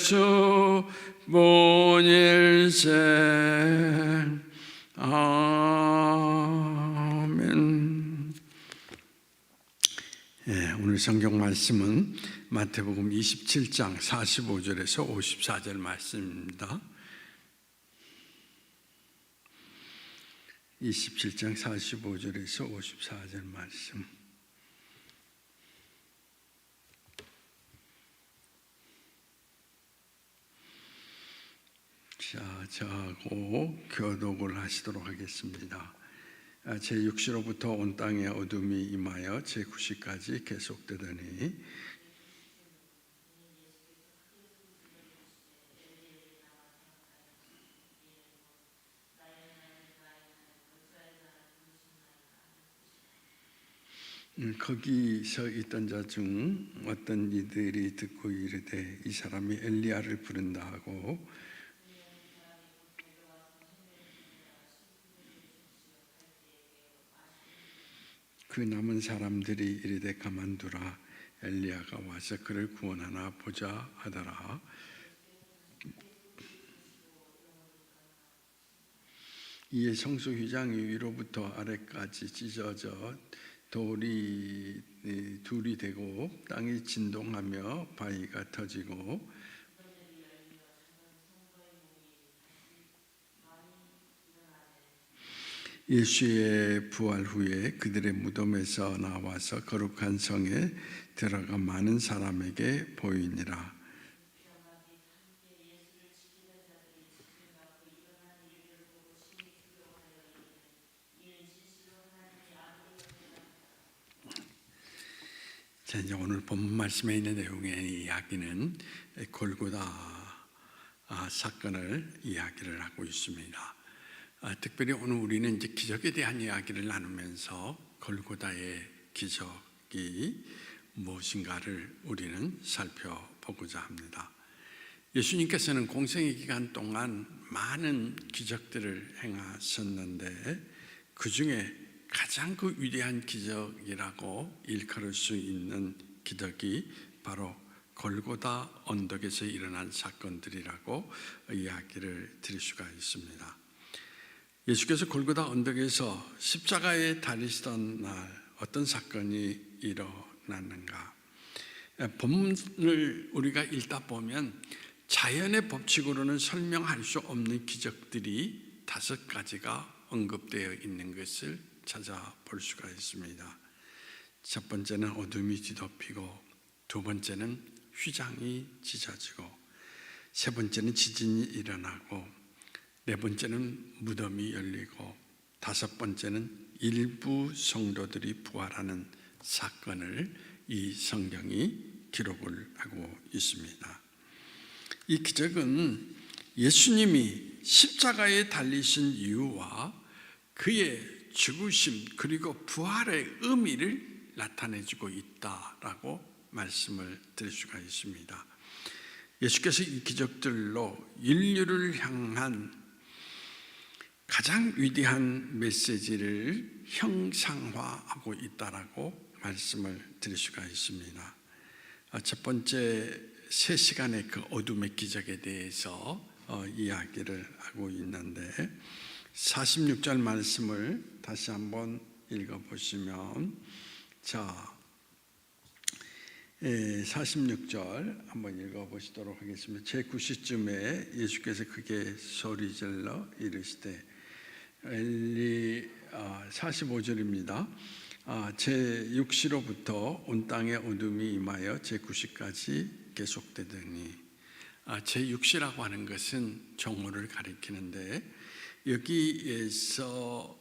예수 뿐일세. 아멘. 오늘 성경 말씀은 마태복음 27장 45절에서 54절 말씀입니다. 27장 45절에서 54절 말씀. 자, 저하고 교독을 하시도록 하겠습니다. 제6시로부터 온 땅에 어둠이 임하여 제9시까지 계속되더니 거기서 있던 자 중 어떤 이들이 듣고 이르되 이 사람이 엘리야를 부른다 하고 그 남은 사람들이 이르되 가만두라 엘리야가 와서 그를 구원하나 보자 하더라. 이에 성소 휘장 위로부터 아래까지 찢어져 돌이 둘이 되고 땅이 진동하며 바위가 터지고 예수의 부활 후에 그들의 무덤에서 나와서 거룩한 성에 들어가 많은 사람에게 보이니라. 자, 이제 오늘 본문 말씀에 있는 내용의 이야기는 골고다 사건을 이야기를 하고 있습니다. 특별히 오늘 우리는 이제 기적에 대한 이야기를 나누면서 골고다의 기적이 무엇인가를 우리는 살펴보고자 합니다. 예수님께서는 공생의 기간 동안 많은 기적들을 행하셨는데 그 중에 가장 그 위대한 기적이라고 일컬을 수 있는 기적이 바로 골고다 언덕에서 일어난 사건들이라고 이야기를 드릴 수가 있습니다. 예수께서 골고다 언덕에서 십자가에 달리시던 날 어떤 사건이 일어났는가? 본문을 우리가 읽다 보면 자연의 법칙으로는 설명할 수 없는 기적들이 5가지가 언급되어 있는 것을 찾아볼 수가 있습니다. 첫 번째는 어둠이 뒤덮이고, 두 번째는 휘장이 찢어지고, 세 번째는 지진이 일어나고, 네 번째는 무덤이 열리고, 다섯 번째는 일부 성도들이 부활하는 사건을 이 성경이 기록을 하고 있습니다. 이 기적은 예수님이 십자가에 달리신 이유와 그의 죽으심 그리고 부활의 의미를 나타내주고 있다라고 말씀을 드릴 수가 있습니다. 예수께서 이 기적들로 인류를 향한 가장 위대한 메시지를 형상화하고 있다라고 말씀을 드릴 수가 있습니다. 첫 번째 3시간의 그 어둠의 기적에 대해서 이야기를 하고 있는데 46절 말씀을 다시 한번 읽어보시면, 자, 46절 한번 읽어보시도록 하겠습니다. 제9시쯤에 예수께서 크게 소리질러 이르시되 45절입니다. 제6시로부터 온 땅에 어둠이 임하여 제9시까지 계속되더니, 제6시라고 하는 것은 정오를 가리키는데 여기에서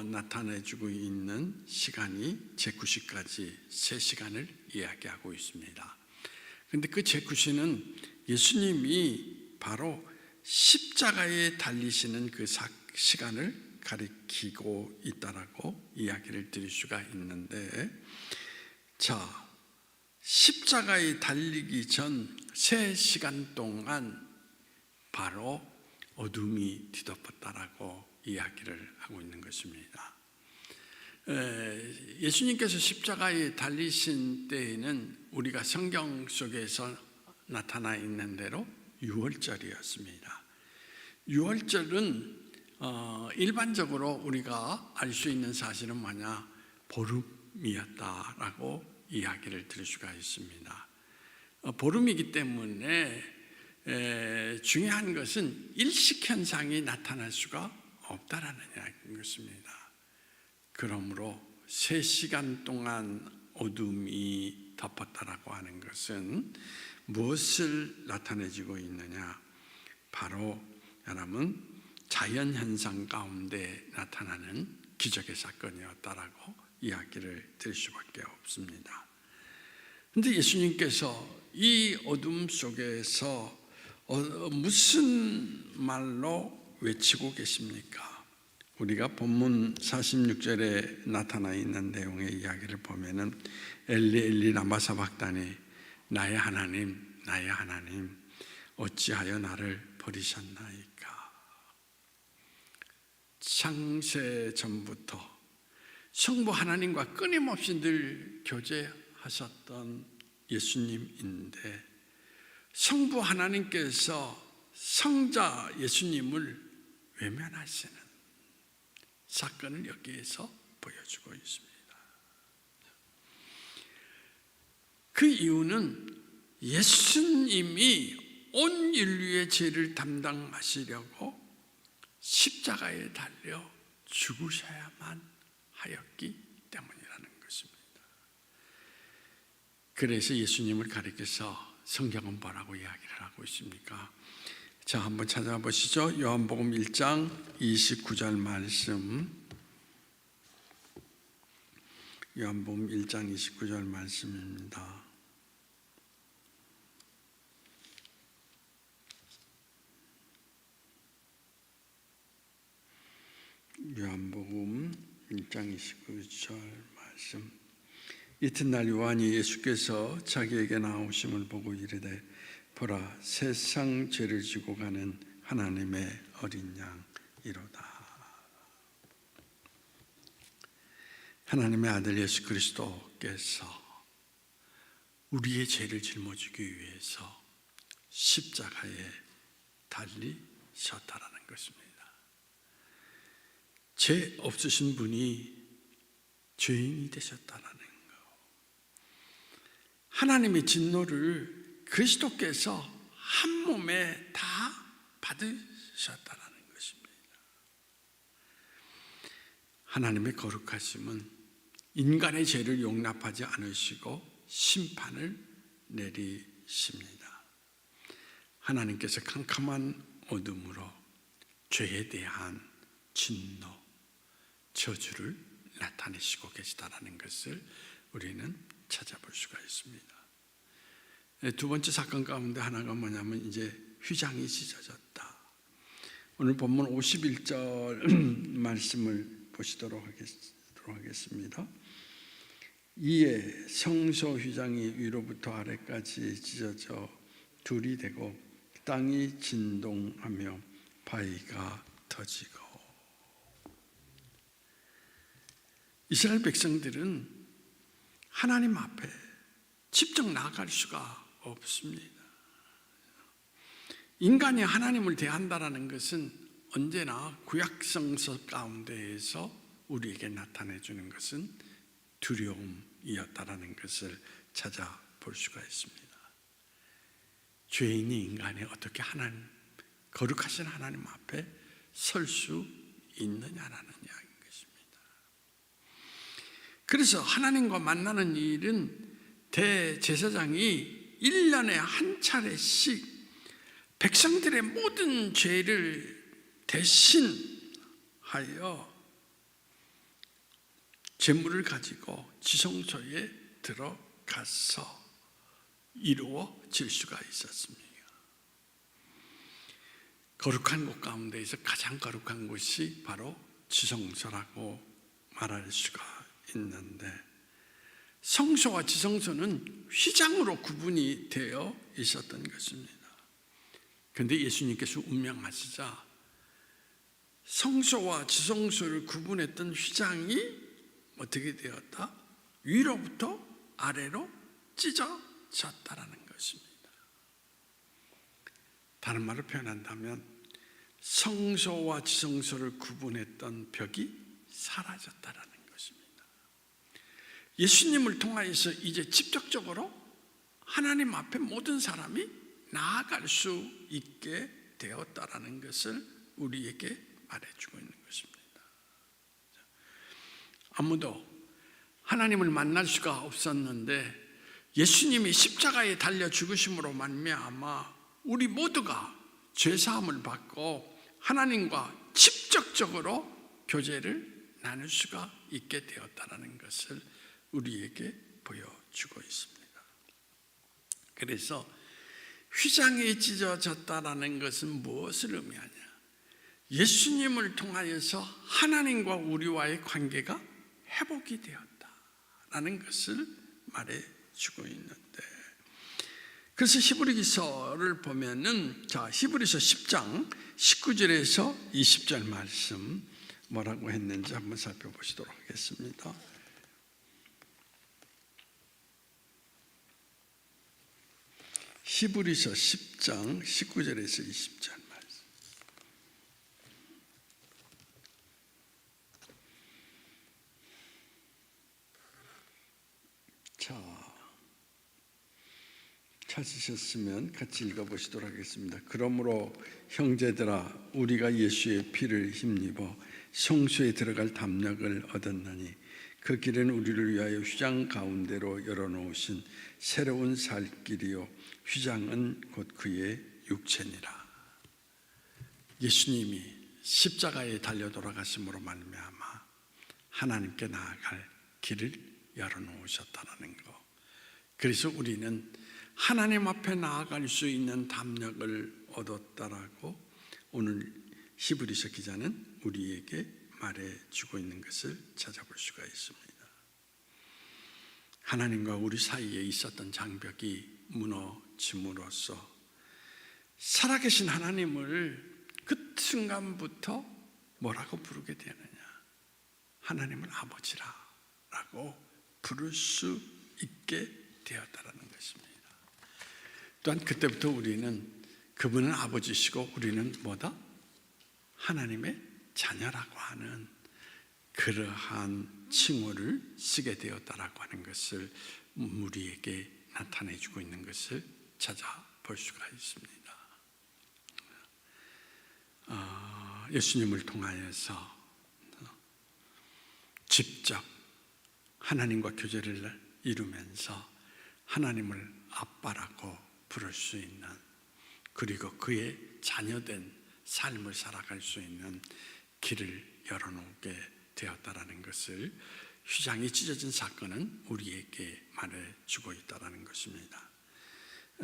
나타내주고 있는 시간이 제9시까지 3시간을 이야기하고 있습니다. 그런데 그 제9시는 예수님이 바로 십자가에 달리시는 그 시간을 가리키고 있다라고 이야기를 드릴 수가 있는데, 자, 십자가에 달리기 전 3시간 동안 바로 어둠이 뒤덮었다라고 이야기를 하고 있는 것입니다. 예수님께서 십자가에 달리신 때에는 우리가 성경 속에서 나타나 있는 대로 유월절이었습니다. 유월절은 일반적으로 우리가 알 수 있는 사실은 뭐냐, 보름이었다라고 이야기를 들을 수가 있습니다. 보름이기 때문에 중요한 것은 일식 현상이 나타날 수가 없다라는 이야기인 것입니다. 그러므로 3시간 동안 어둠이 덮었다라고 하는 것은 무엇을 나타내주고 있느냐, 바로 여러분 자연현상 가운데 나타나는 기적의 사건이었다라고 이야기를 드릴 수밖에 없습니다. 그런데 예수님께서 이 어둠 속에서 무슨 말로 외치고 계십니까? 우리가 본문 46절에 나타나 있는 내용의 이야기를 보면은 엘리 엘리 라마 사박다니, 나의 하나님 나의 하나님 어찌하여 나를 버리셨나이까. 창세 전부터 성부 하나님과 끊임없이 늘 교제하셨던 예수님인데, 성부 하나님께서 성자 예수님을 외면하시는 사건을 여기에서 보여주고 있습니다. 그 이유는 예수님이 온 인류의 죄를 담당하시려고 십자가에 달려 죽으셔야만 하였기 때문이라는 것입니다. 그래서 예수님을 가리켜서 성경은 뭐라고 이야기를 하고 있습니까? 자, 한번 찾아보시죠. 요한복음 1장 29절 말씀. 요한복음 1장 29절 말씀입니다. 요한복음 1장 29절 말씀. 이튿날 요한이 예수께서 자기에게 나오심을 보고 이르되, 보라, 세상 죄를 지고 가는 하나님의 어린 양이로다. 하나님의 아들 예수 그리스도께서 우리의 죄를 짊어지기 위해서 십자가에 달리셨다라는 것입니다. 죄 없으신 분이 죄인이 되셨다라는 것. 하나님의 진노를 그리스도께서 한 몸에 다 받으셨다라는 것입니다. 하나님의 거룩하심은 인간의 죄를 용납하지 않으시고 심판을 내리십니다. 하나님께서 캄캄한 어둠으로 죄에 대한 진노, 저주를 나타내시고 계시다라는 것을 우리는 찾아볼 수가 있습니다. 두 번째 사건 가운데 하나가 뭐냐면 이제 휘장이 찢어졌다. 오늘 본문 51절 말씀을 보시도록 하겠습니다. 이에 성소 휘장이 위로부터 아래까지 찢어져 둘이 되고 땅이 진동하며 바위가 터지고. 이스라엘 백성들은 하나님 앞에 직접 나아갈 수가 없습니다. 인간이 하나님을 대한다라는 것은 언제나 구약성서 가운데에서 우리에게 나타내 주는 것은 두려움이었다라는 것을 찾아볼 수가 있습니다. 죄인이 인간이 어떻게 거룩하신 하나님 앞에 설 수 있느냐라는 이야기인 것입니다. 그래서 하나님과 만나는 일은 대제사장이 1년에 한 차례씩 백성들의 모든 죄를 대신하여 제물을 가지고 지성소에 들어가서 이루어질 수가 있었습니다. 거룩한 곳 가운데에서 가장 거룩한 곳이 바로 지성소라고 말할 수가 있는데, 성소와 지성소는 휘장으로 구분이 되어 있었던 것입니다. 그런데 예수님께서 운명하시자 성소와 지성소를 구분했던 휘장이 어떻게 되었다? 위로부터 아래로 찢어졌다라는 것입니다. 다른 말로 표현한다면 성소와 지성소를 구분했던 벽이 사라졌다라는 것입니다. 예수님을 통하여서 이제 직접적으로 하나님 앞에 모든 사람이 나아갈 수 있게 되었다라는 것을 우리에게 말해주고 있는 것입니다. 아무도 하나님을 만날 수가 없었는데 예수님이 십자가에 달려 죽으심으로 말미암아 우리 모두가 죄사함을 받고 하나님과 직접적으로 교제를 나눌 수가 있게 되었다는 것을 우리에게 보여주고 있습니다. 그래서 휘장이 찢어졌다라는 것은 무엇을 의미하냐? 예수님을 통하여서 하나님과 우리와의 관계가 회복이 되었다라는 것을 말해주고 있는데, 그래서 히브리서를 보면은 히브리서 10장 19절에서 20절 말씀 뭐라고 했는지 한번 살펴보시도록 하겠습니다. 히브리서 10장 19절에서 20절 말씀. 찾으셨으면 같이 읽어보시도록 하겠습니다. 그러므로 형제들아, 우리가 예수의 피를 힘입어 성소에 들어갈 담력을 얻었나니 그 길은 우리를 위하여 휘장 가운데로 열어놓으신 새로운 살 길이요 휘장은 곧 그의 육체니라. 예수님이 십자가에 달려 돌아가심으로 말미암아 하나님께 나아갈 길을 열어놓으셨다는 것. 그래서 우리는 하나님 앞에 나아갈 수 있는 담력을 얻었다라고 오늘 히브리서 기자는 우리에게 말해주고 있는 것을 찾아볼 수가 있습니다. 하나님과 우리 사이에 있었던 장벽이 무너짐으로써 살아계신 하나님을 그 순간부터 뭐라고 부르게 되느냐? 하나님을 아버지라고 부를 수 있게 되었다라는 것입니다. 또한 그때부터 우리는 그분은 아버지시고 우리는 뭐다? 하나님의 자녀라고 하는 그러한 칭호를 쓰게 되었다라고 하는 것을 우리에게 나타내주고 있는 것을 찾아볼 수가 있습니다. 예수님을 통하여서 직접 하나님과 교제를 이루면서 하나님을 아빠라고 부를 수 있는, 그리고 그의 자녀된 삶을 살아갈 수 있는 길을 열어놓게 되었다라는 것을 휘장이 찢어진 사건은 우리에게 말해주고 있다는 것입니다.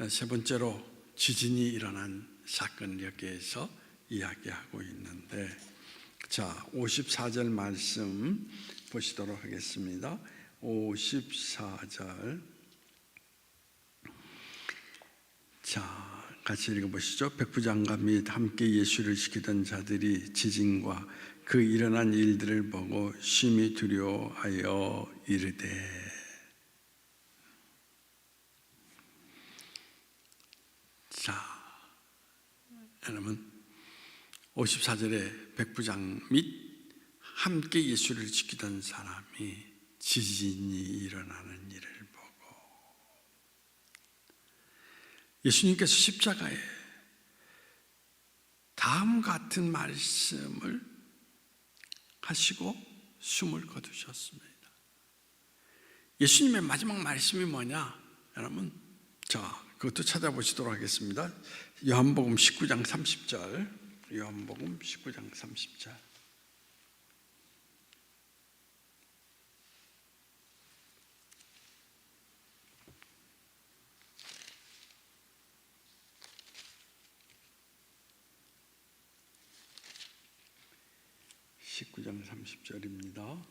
세 번째로 지진이 일어난 사건을 여기에서 이야기하고 있는데, 54절 말씀 보시도록 하겠습니다. 54절 같이 읽어보시죠. 백부장과 및 함께 예수를 지키던 자들이 지진과 그 일어난 일들을 보고 심히 두려워하여 이르되. 여러분, 54절에 백부장 및 함께 예수를 지키던 사람이 지진이 일어나는 일을 보고, 예수님께서 십자가에 다음 같은 말씀을 하시고 숨을 거두셨습니다. 예수님의 마지막 말씀이 뭐냐? 여러분, 그것도 찾아보시도록 하겠습니다. 요한복음 19장 30절. 요한복음 19장 30절. (19장 30절입니다)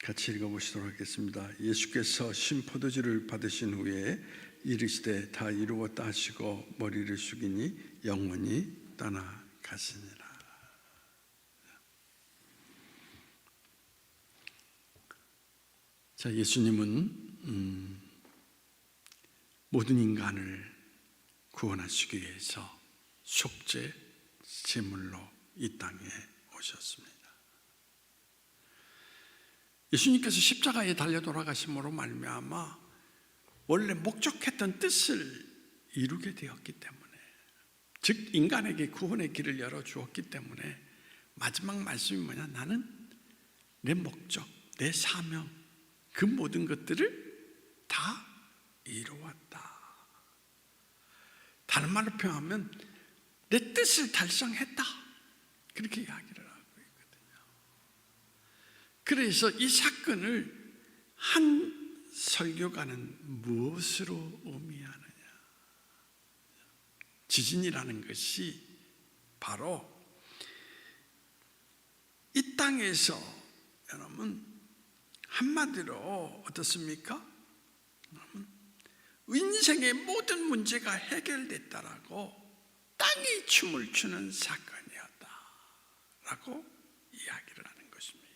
같이 읽어보시도록 하겠습니다. 예수께서 신포도주를 받으신 후에 이르시되 다 이루었다 하시고 머리를 숙이니 영원히 떠나가시니라. 예수님은 모든 인간을 구원하시기 위해서 속죄 제물로 이 땅에 오셨습니다. 예수님께서 십자가에 달려 돌아가심으로 말미암아 원래 목적했던 뜻을 이루게 되었기 때문에, 즉 인간에게 구원의 길을 열어주었기 때문에 마지막 말씀이 뭐냐? 나는 내 목적, 내 사명, 그 모든 것들을 다 이루었다. 다른 말로 표현하면 내 뜻을 달성했다, 그렇게 이야기를 하고 있거든요. 그래서 이 사건을 한 설교가는 무엇으로 의미하느냐? 지진이라는 것이 바로 이 땅에서, 여러분, 한마디로 어떻습니까? 인생의 모든 문제가 해결됐다라고 땅이 춤을 추는 사건이었다라고 이야기를 하는 것입니다.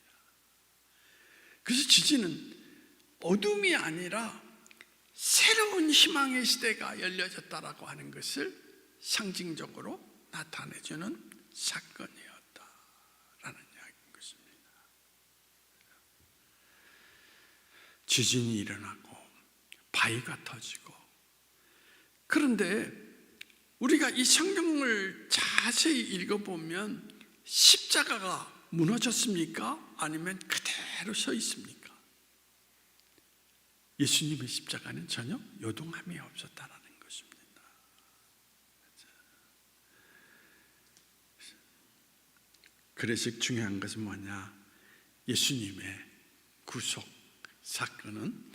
그래서 지진은 어둠이 아니라 새로운 희망의 시대가 열려졌다라고 하는 것을 상징적으로 나타내주는 사건이었다라는 이야기인 것입니다. 지진이 일어나고 바위가 터지고, 그런데 우리가 이 성경을 자세히 읽어보면 십자가가 무너졌습니까? 아니면 그대로 서 있습니까? 예수님의 십자가는 전혀 요동함이 없었다라는 것입니다. 그래서 중요한 것은 뭐냐? 예수님의 구속 사건은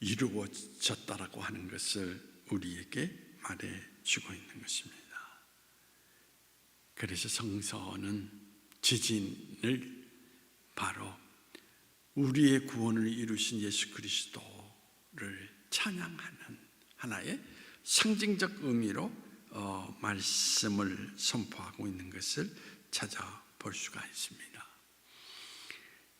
이루어졌다라고 하는 것을 우리에게 말해주고 있는 것입니다. 그래서 성서는 지진을 바로 우리의 구원을 이루신 예수 그리스도를 찬양하는 하나의 상징적 의미로 말씀을 선포하고 있는 것을 찾아볼 수가 있습니다.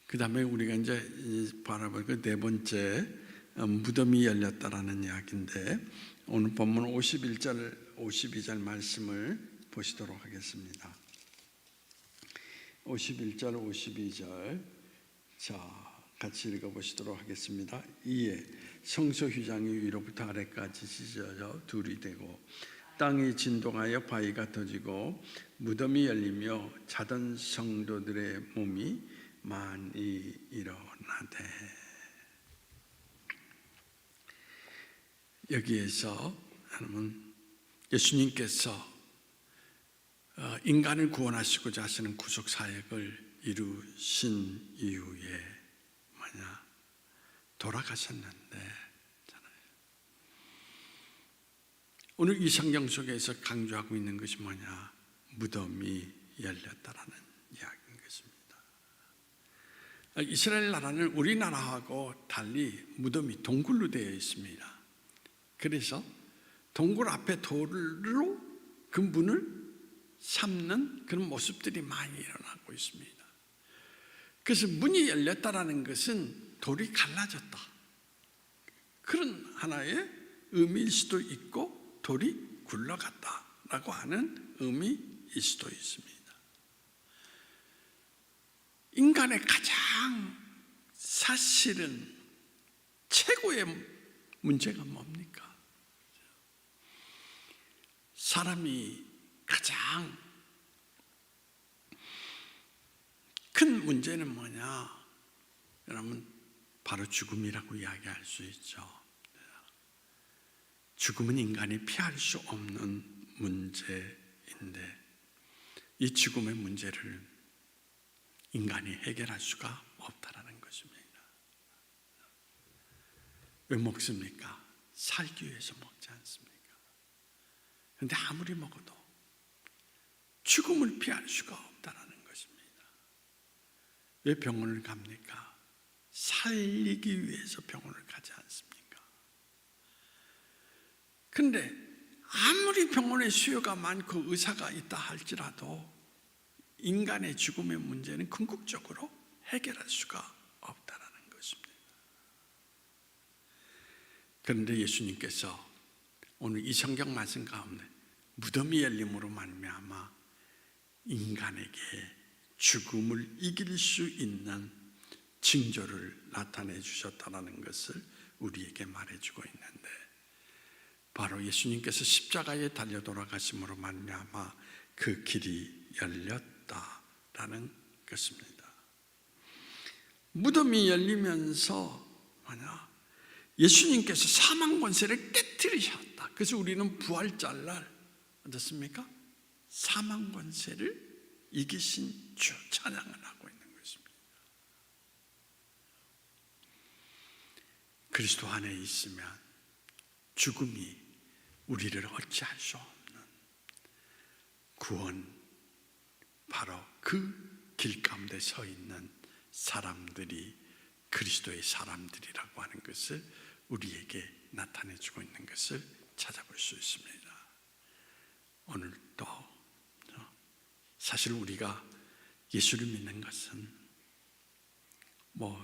그 다음에 우리가 이제 바라볼 그 네 번째, 무덤이 열렸다라는 이야기인데, 오늘 본문 51절, 52절 말씀을 보시도록 하겠습니다. 51절, 52절, 자, 같이 읽어보시도록 하겠습니다. 이에 성소 휘장이 위로부터 아래까지 찢어져 둘이 되고 땅이 진동하여 바위가 터지고 무덤이 열리며 자던 성도들의 몸이 많이 일어나되. 여기에서 여러분, 예수님께서 인간을 구원하시고자 하시는 구속 사역을 이루신 이후에 뭐냐? 돌아가셨는데, 오늘 이 성경 속에서 강조하고 있는 것이 뭐냐? 무덤이 열렸다라는 이야기인 것입니다. 이스라엘 나라는 우리나라하고 달리 무덤이 동굴로 되어 있습니다. 그래서 동굴 앞에 돌로 그 문을 삼는 그런 모습들이 많이 일어나고 있습니다. 그래서 문이 열렸다라는 것은 돌이 갈라졌다, 그런 하나의 의미일 수도 있고, 돌이 굴러갔다라고 하는 의미일 수도 있습니다. 인간의 가장 사실은 최고의 문제가 뭡니까? 사람이 가장 큰 문제는 뭐냐? 여러분, 바로 죽음이라고 이야기할 수 있죠. 죽음은 인간이 피할 수 없는 문제인데, 이 죽음의 문제를 인간이 해결할 수가 없다라는 것입니다. 왜 먹습니까? 살기 위해서 먹지 않습니까? 그런데 아무리 먹어도 죽음을 피할 수가 없다라는 것입니다. 왜 병원을 갑니까? 살리기 위해서 병원을 가지 않습니까? 그런데 아무리 병원에 수요가 많고 의사가 있다 할지라도 인간의 죽음의 문제는 궁극적으로 해결할 수가 없다라는 것입니다. 그런데 예수님께서 오늘 이 성경 말씀 가운데 무덤이 열림으로 말미암아 인간에게 죽음을 이길 수 있는 징조를 나타내 주셨다는 것을 우리에게 말해주고 있는데, 바로 예수님께서 십자가에 달려 돌아가심으로 말미암아 그 길이 열렸다라는 것입니다. 무덤이 열리면서 예수님께서 사망 권세를 깨뜨리셨다. 그래서 우리는 부활절날 어떻습니까? 사망 권세를 이기신 주 찬양을 하고 있는 것입니다. 그리스도 안에 있으면 죽음이 우리를 어찌할 수 없는 구원, 바로 그 길 가운데 서 있는 사람들이 그리스도의 사람들이라고 하는 것을 우리에게 나타내주고 있는 것을 찾아볼 수 있습니다. 오늘도 사실 우리가 예수를 믿는 것은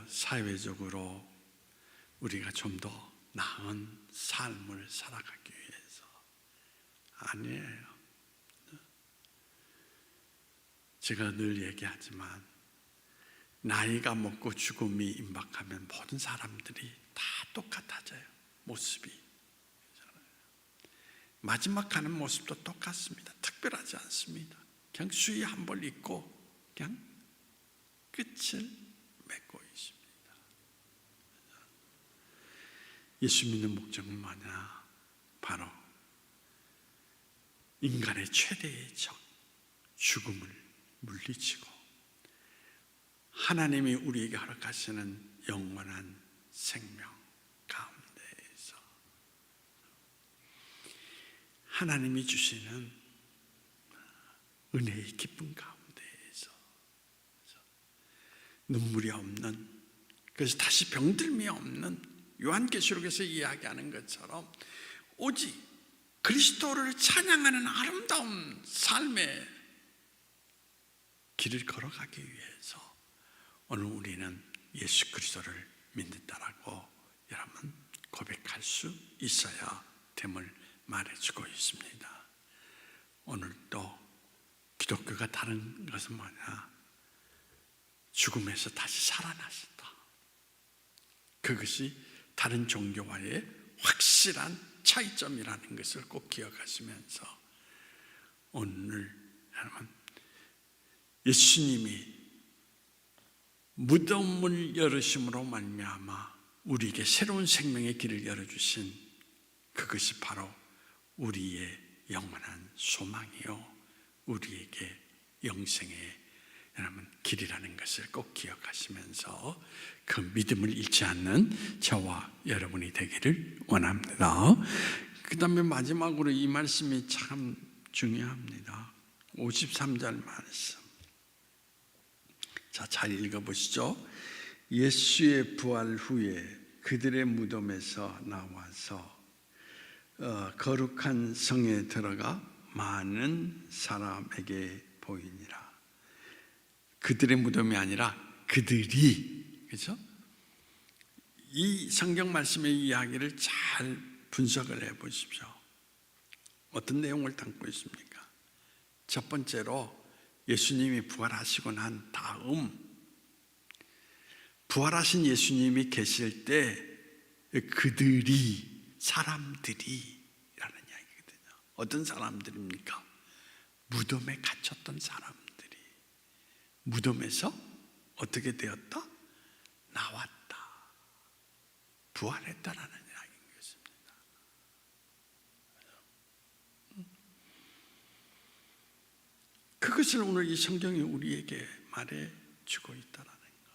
사회적으로 우리가 좀 더 나은 삶을 살아가기 위해서 아니에요. 제가 늘 얘기하지만 나이가 먹고 죽음이 임박하면 모든 사람들이 다 똑같아져요. 모습이 마지막 가는 모습도 똑같습니다. 특별하지 않습니다. 그냥 수의 한 벌 입고 그냥 끝을 맺고 있습니다. 예수 믿는 목적은 뭐냐? 바로 인간의 최대의 적 죽음을 물리치고 하나님이 우리에게 허락하시는 영원한 생명 가운데에서 하나님이 주시는 은혜의 기쁨 가운데에서 눈물이 없는, 그래서 다시 병들미 없는, 요한계시록에서 이야기하는 것처럼 오직 그리스도를 찬양하는 아름다운 삶의 길을 걸어가기 위해서 오늘 우리는 예수 그리스도를 믿는다라고 여러분 고백할 수 있어야 됨을 말해주고 있습니다. 오늘도 기독교가 다른 것은 뭐냐? 죽음에서 다시 살아나셨다. 그것이 다른 종교와의 확실한 차이점이라는 것을 꼭 기억하시면서 오늘 여러분 예수님이 무덤을 열으심으로 말미암아 우리에게 새로운 생명의 길을 열어주신 그것이 바로 우리의 영원한 소망이요 우리에게 영생의 여러분 길이라는 것을 꼭 기억하시면서 그 믿음을 잃지 않는 저와 여러분이 되기를 원합니다. 그 다음에 마지막으로 이 말씀이 참 중요합니다. 53절 말씀, 자, 잘 읽어보시죠. 예수의 부활 후에 그들의 무덤에서 나와서 거룩한 성에 들어가 많은 사람에게 보이니라. 그들의 무덤이 아니라 그들이, 그렇죠? 이 성경 말씀의 이야기를 잘 분석을 해보십시오. 어떤 내용을 담고 있습니까? 첫 번째로 예수님이 부활하시고 난 다음 부활하신 예수님이 계실 때 그들이 사람들이 라는 이야기거든요. 어떤 사람들입니까? 무덤에 갇혔던 사람들이 무덤에서 어떻게 되었다? 나왔다. 부활했다라는 이야기인 것입니다. 그것을 오늘 이 성경이 우리에게 말해주고 있다라는 거.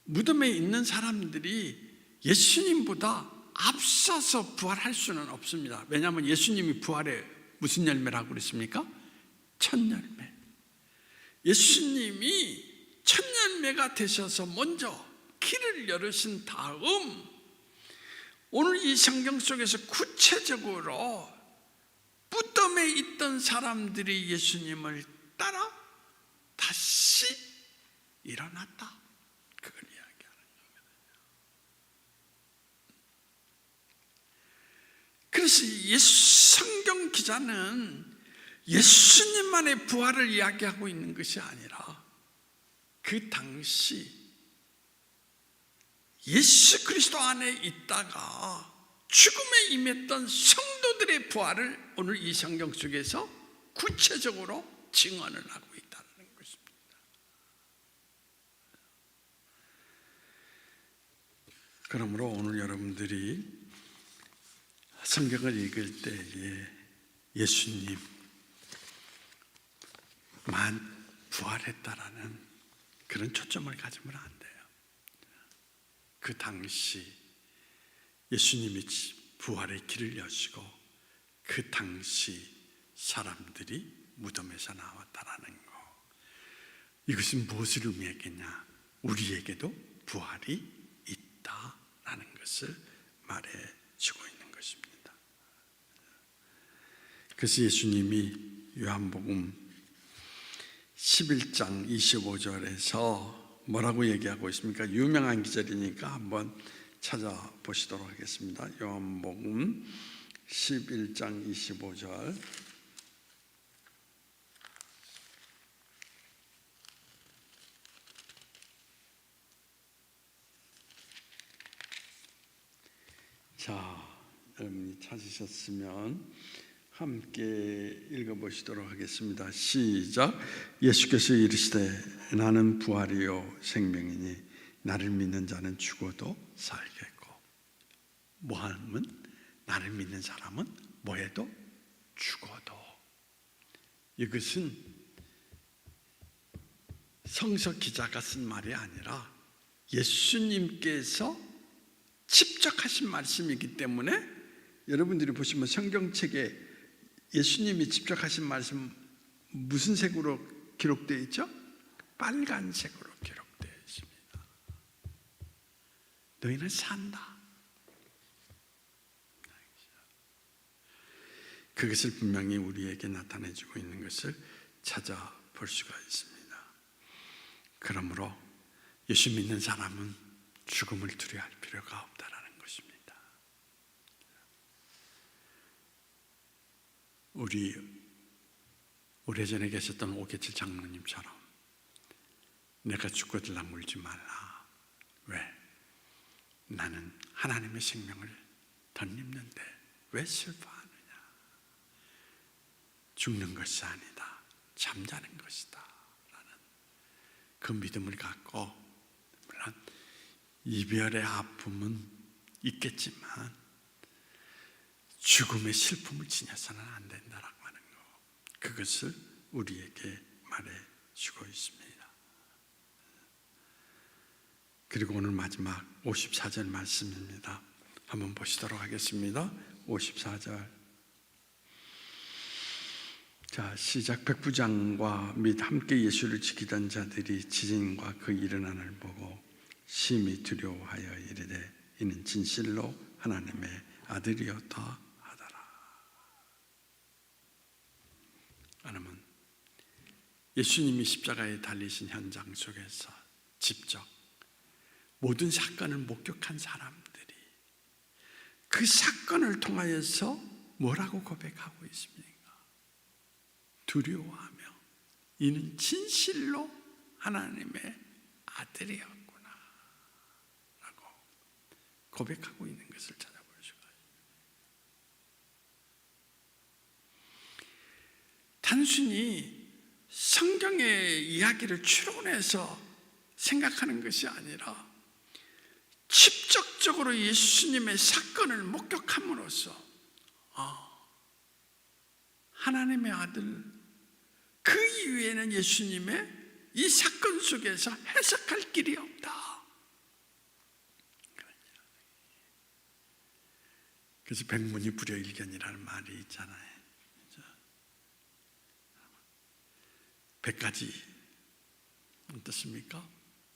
무덤에 있는 사람들이 예수님보다 앞서서 부활할 수는 없습니다. 왜냐하면 예수님이 부활에 무슨 열매라고 그랬습니까? 첫 열매. 예수님이 첫 열매가 되셔서 먼저 길을 열으신 다음 오늘 이 성경 속에서 구체적으로 무덤에 있던 사람들이 예수님을 따라 다시 일어났다. 그걸 이야기하는 거거든요. 그래서 성경 기자는 예수님만의 부활을 이야기하고 있는 것이 아니라 그 당시 예수 그리스도 안에 있다가 죽음에 임했던 성도들의 부활을 오늘 이 성경 속에서 구체적으로 증언을 하고 있다는 것입니다. 그러므로 오늘 여러분들이 성경을 읽을 때에 예수님만 부활했다라는 그런 초점을 가지면 안 돼요. 그 당시 예수님이 부활의 길을 여시고 그 당시 사람들이 무덤에서 나왔다라는 거, 이것은 무엇을 의미했겠냐? 우리에게도 부활이 있다라는 것을 말해주고 있는 것입니다. 그래서 예수님이 요한복음 11장 25절에서 뭐라고 얘기하고 있습니까? 유명한 기절이니까 한번 찾아보시도록 하겠습니다. 요한복음 11장 25절. 자, 여러분이 찾으셨으면 함께 읽어보시도록 하겠습니다. 시작. 예수께서 이르시되 나는 부활이요 생명이니 나를 믿는 자는 죽어도 살겠고, 뭐하면 나를 믿는 사람은 뭐해도 죽어도. 이것은 성서 기자가 쓴 말이 아니라 예수님께서 직접 하신 말씀이기 때문에, 여러분들이 보시면 성경책에 예수님이 직접 하신 말씀 무슨 색으로 기록되어 있죠? 빨간색으로 기록되어 있습니다. 너희는 산다. 그것을 분명히 우리에게 나타내주고 있는 것을 찾아볼 수가 있습니다. 그러므로 예수 믿는 사람은 죽음을 두려워할 필요가 없다라는 것입니다. 우리 오래전에 계셨던 오계칠 장로님처럼 내가 죽거들라 물지 말라. 왜? 나는 하나님의 생명을 덧입는데 왜 슬퍼하느냐? 죽는 것이 아니다, 잠자는 것이다 라는 그 믿음을 갖고, 물론 이별의 아픔은 있겠지만 죽음의 슬픔을 지녀서는 안 된다라고 하는 거, 그것을 우리에게 말해주고 있습니다. 그리고 오늘 마지막 54절 말씀입니다. 한번 보시도록 하겠습니다. 54절. 자, 시작. 백부장과 및 함께 예수를 지키던 자들이 지진과 그 일어나는 보고 심히 두려워하여 이르되 이는 진실로 하나님의 아들이었다 하더라. 여러분, 예수님이 십자가에 달리신 현장 속에서 직접 모든 사건을 목격한 사람들이 그 사건을 통하여서 뭐라고 고백하고 있습니까? 두려워하며 이는 진실로 하나님의 아들이었구나 라고 고백하고 있는 것을 찾아볼 수가 있습니다. 단순히 성경의 이야기를 추론해서 생각하는 것이 아니라 직접적으로 예수님의 사건을 목격함으로써 하나님의 아들, 그 이외에는 예수님의 이 사건 속에서 해석할 길이 없다. 그래서 백문이 불여일견이라는 말이 있잖아요. 100가지 어떻습니까?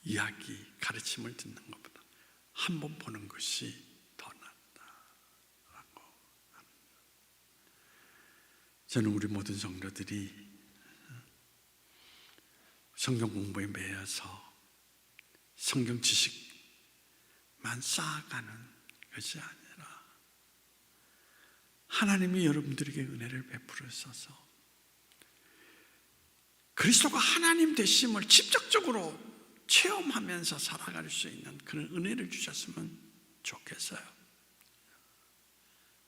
이야기, 가르침을 듣는 것보다 한 번 보는 것이 더 낫다라고 합니다. 저는 우리 모든 성도들이 성경 공부에 매여서 성경 지식만 쌓아가는 것이 아니라, 하나님이 여러분들에게 은혜를 베풀으셔서 그리스도가 하나님 되심을 직접적으로 체험하면서 살아갈 수 있는 그런 은혜를 주셨으면 좋겠어요.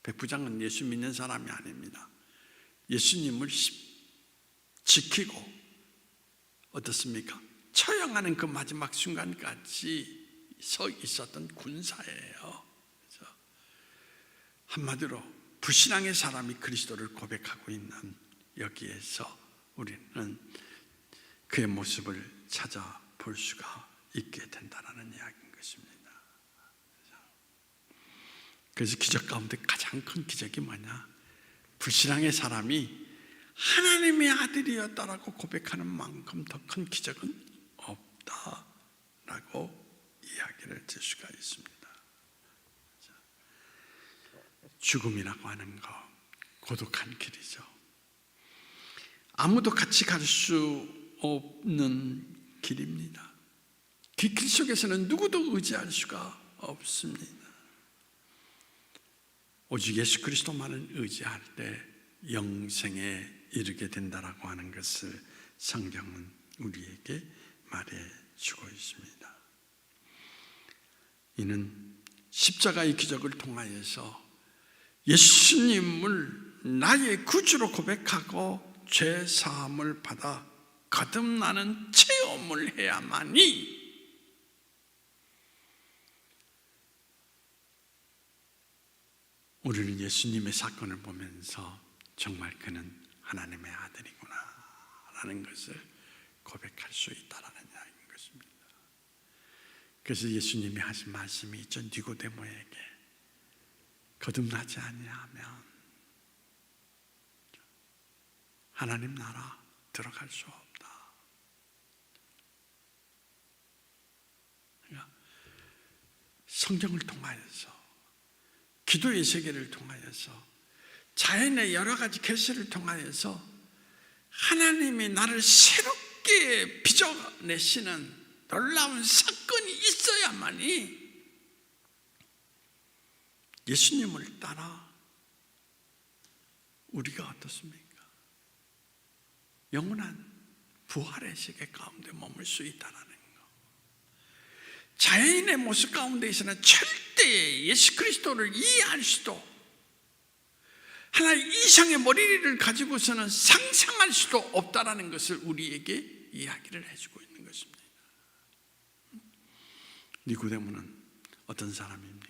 백부장은 예수 믿는 사람이 아닙니다. 예수님을 지키고 어떻습니까? 처형하는 그 마지막 순간까지 서 있었던 군사예요. 그래서 한마디로 불신앙의 사람이 그리스도를 고백하고 있는 여기에서 우리는 그의 모습을 찾아볼 수가 있게 된다는 이야기인 것입니다. 그래서 기적 가운데 가장 큰 기적이 뭐냐? 불신앙의 사람이 하나님의 아들이었다라고 고백하는 만큼 더 큰 기적은 없다라고 이야기를 할 수가 있습니다. 죽음이라고 하는 거 고독한 길이죠. 아무도 같이 갈 수 없는 길입니다. 그 길 속에서는 누구도 의지할 수가 없습니다. 오직 예수 그리스도만을 의지할 때 영생에 이르게 된다라고 하는 것을 성경은 우리에게 말해주고 있습니다. 이는 십자가의 기적을 통하여서 예수님을 나의 구주로 고백하고 죄 사함을 받아 거듭나는 체험을 해야만이 우리는 예수님의 사건을 보면서 정말 그는 하나님의 아들이구나 라는 것을 고백할 수 있다는 이야기인 것입니다. 그래서 예수님이 하신 말씀이 있죠. 니고데모에게 거듭나지 아니하면 하나님 나라 들어갈 수 없다. 그러니까 성경을 통하여서 기도의 세계를 통하여서 자연의 여러 가지 계시를 통하여서 하나님이 나를 새롭게 빚어내시는 놀라운 사건이 있어야만이 예수님을 따라 우리가 어떻습니까? 영원한 부활의 세계 가운데 머물 수 있다는 거. 자연의 모습 가운데에서는 절대 예수 그리스도를 이해할 수도, 하나의 이상의 머리를 가지고서는 상상할 수도 없다라는 것을 우리에게 이야기를 해주고 있는 것입니다. 니고데모는 어떤 사람입니까?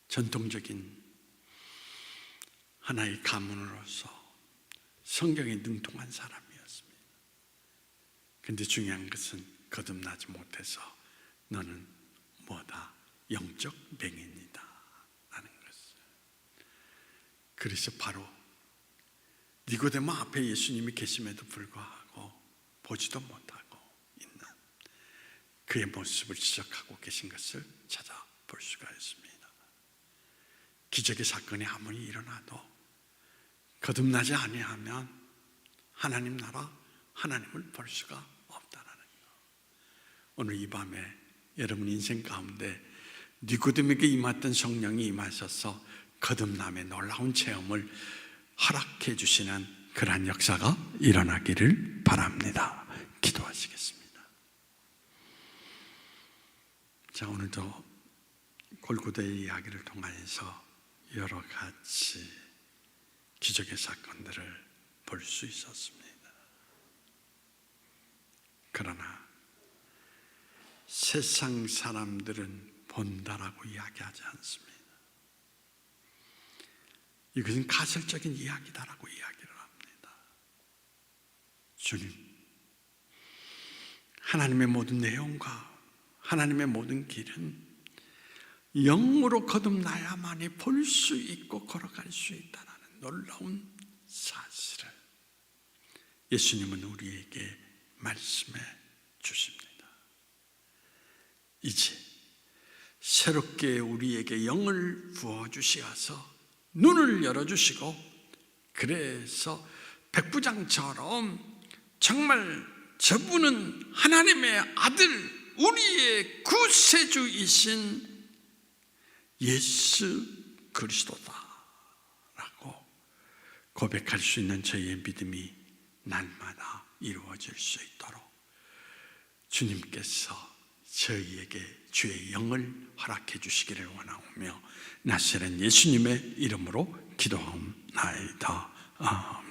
전통적인 하나의 가문으로서 성경에 능통한 사람이었습니다. 그런데 중요한 것은 거듭나지 못해서 너는 뭐다? 영적 맹인이다 라는 것을. 그래서 바로 니고데모 앞에 예수님이 계심에도 불구하고 보지도 못하고 있는 그의 모습을 지적하고 계신 것을 찾아볼 수가 있습니다. 기적의 사건이 아무리 일어나도 거듭나지 아니하면 하나님 나라, 하나님을 볼 수가 없다라는 거. 오늘 이 밤에 여러분 인생 가운데 니고데모에게 임했던 성령이 임하셔서 거듭남의 놀라운 체험을 허락해 주시는 그러한 역사가 일어나기를 바랍니다. 기도하시겠습니다. 자, 오늘도 골고다의 이야기를 통하여서 여러 가지 기적의 사건들을 볼 수 있었습니다. 그러나 세상 사람들은 본다라고 이야기하지 않습니다. 이것은 가설적인 이야기다라고 이야기를 합니다. 주님, 하나님의 모든 내용과 하나님의 모든 길은 영으로 거듭나야만이 볼 수 있고 걸어갈 수 있다는 놀라운 사실을 예수님은 우리에게 말씀해 주십니다. 이제 새롭게 우리에게 영을 부어주시어서 눈을 열어주시고, 그래서 백부장처럼 정말 저분은 하나님의 아들, 우리의 구세주이신 예수 그리스도다 고백할 수 있는 저희의 믿음이 날마다 이루어질 수 있도록 주님께서 저희에게 주의 영을 허락해 주시기를 원하오며 나사렛 예수님의 이름으로 기도하옵나이다. 아멘.